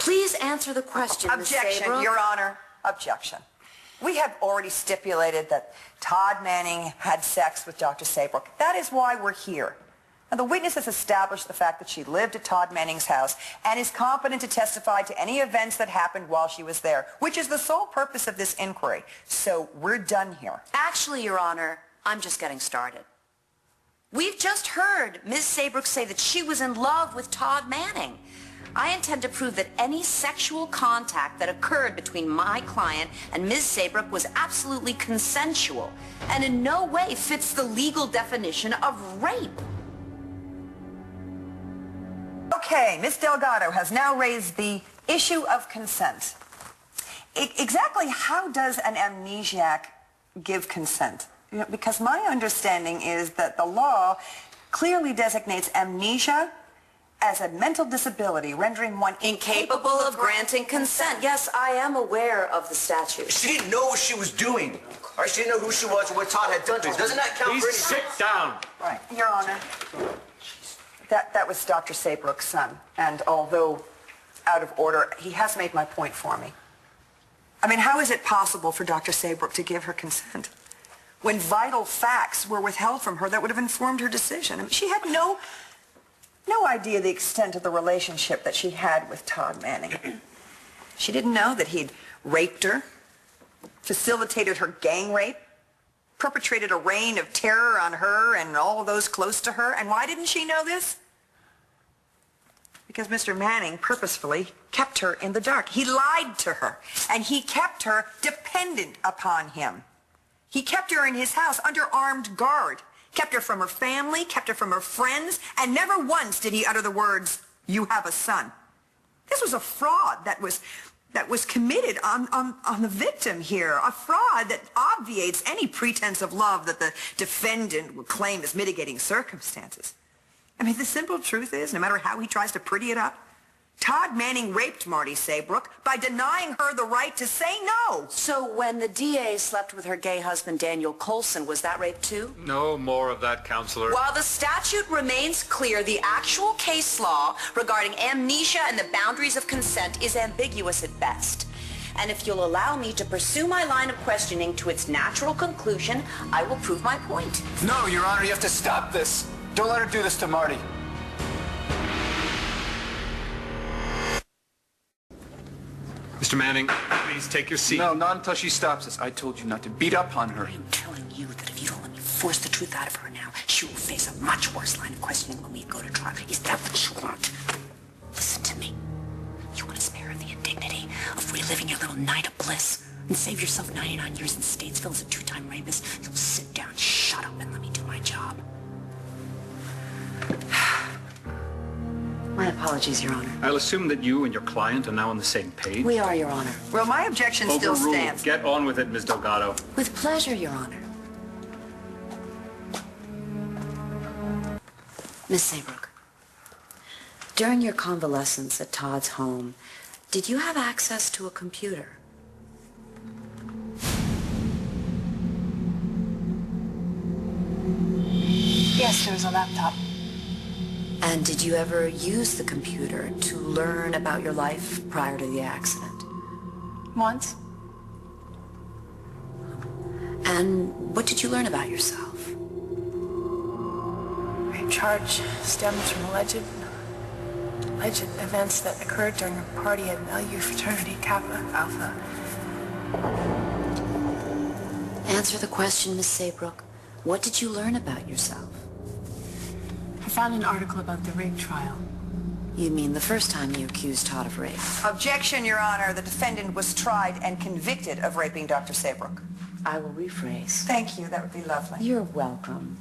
Please answer the question, Ms. Objection, Saybrook. Your Honor. Objection. We have already stipulated that Todd Manning had sex with Dr. Saybrook. That is why we're here. Now, the witness has established the fact that she lived at Todd Manning's house and is competent to testify to any events that happened while she was there, which is the sole purpose of this inquiry. So we're done here. Actually, Your Honor, I'm just getting started. We've just heard Ms. Saybrook say that she was in love with Todd Manning. I intend to prove that any sexual contact that occurred between my client and Ms. Saybrook was absolutely consensual and in no way fits the legal definition of rape. Okay, Ms. Delgado has now raised the issue of consent. Exactly how does an amnesiac give consent? You know, because my understanding is that the law clearly designates amnesia as a mental disability, rendering one Incapable of granting consent. Yes, I am aware of the statute. She didn't know what she was doing. Or she didn't know who she was or what Todd had done to her. Doesn't that count for anything? Please sit down. Right, Your Honor. That was Dr. Saybrook's son, and although out of order, he has made my point for me. I mean, how is it possible for Dr. Saybrook to give her consent when vital facts were withheld from her that would have informed her decision? I mean, she had no idea the extent of the relationship that she had with Todd Manning. She didn't know that he'd raped her, facilitated her gang rape, perpetrated a reign of terror on her and all of those close to her. And why didn't she know this? Because Mr. Manning purposefully kept her in the dark. He lied to her, and he kept her dependent upon him. He kept her in his house under armed guard, kept her from her family, kept her from her friends, and never once did he utter the words, "You have a son." This was a fraud that was committed on the victim here, a fraud that obviates any pretense of love that the defendant would claim as mitigating circumstances. I mean, the simple truth is, no matter how he tries to pretty it up, Todd Manning raped Marty Saybrook by denying her the right to say no. So when the DA slept with her gay husband, Daniel Colson, was that rape too? No more of that, Counselor. While the statute remains clear, the actual case law regarding amnesia and the boundaries of consent is ambiguous at best. And if you'll allow me to pursue my line of questioning to its natural conclusion, I will prove my point. No, Your Honor, you have to stop this. Don't let her do this to Marty. Mr. Manning, please take your seat. No, not until she stops us. I told you not to beat up on her. I'm telling you that if you don't let me force the truth out of her now, she will face a much worse line of questioning when we go to trial. Is that what you want? Listen to me. You want to spare her the indignity of reliving your little night of bliss and save yourself 99 years in Statesville as a two-time rapist? You'll sit down, shut up, and let me do my job. My apologies, Your Honor. I'll assume that you and your client are now on the same page. We are, Your Honor. Well, my objection still Overruled. stands. Get on with it, Ms. Delgado. With pleasure, Your Honor. Miss Saybrook, during your convalescence at Todd's home, did you have access to a computer? Yes, there was a laptop. And did you ever use the computer to learn about your life prior to the accident? Once. And what did you learn about yourself? Rape charge stems from alleged events that occurred during a party at LU fraternity Kappa Alpha. Answer the question, Miss Saybrook. What did you learn about yourself? I found an article about the rape trial. You mean the first time you accused Todd of rape? Objection, Your Honor. The defendant was tried and convicted of raping Dr. Saybrook. I will rephrase. Thank you. That would be lovely. You're welcome.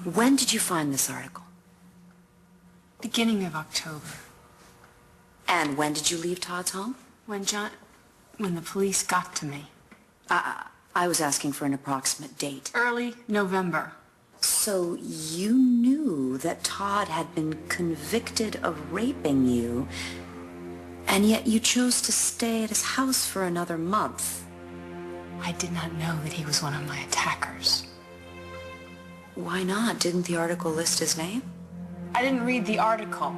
When did you find this article? Beginning of October. And when did you leave Todd's home? When the police got to me. I was asking for an approximate date. Early November. So you knew that Todd had been convicted of raping you, and yet you chose to stay at his house for another month. I did not know that he was one of my attackers. Why not? Didn't the article list his name? I didn't read the article.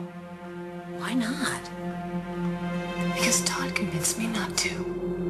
Why not? Because Todd convinced me not to.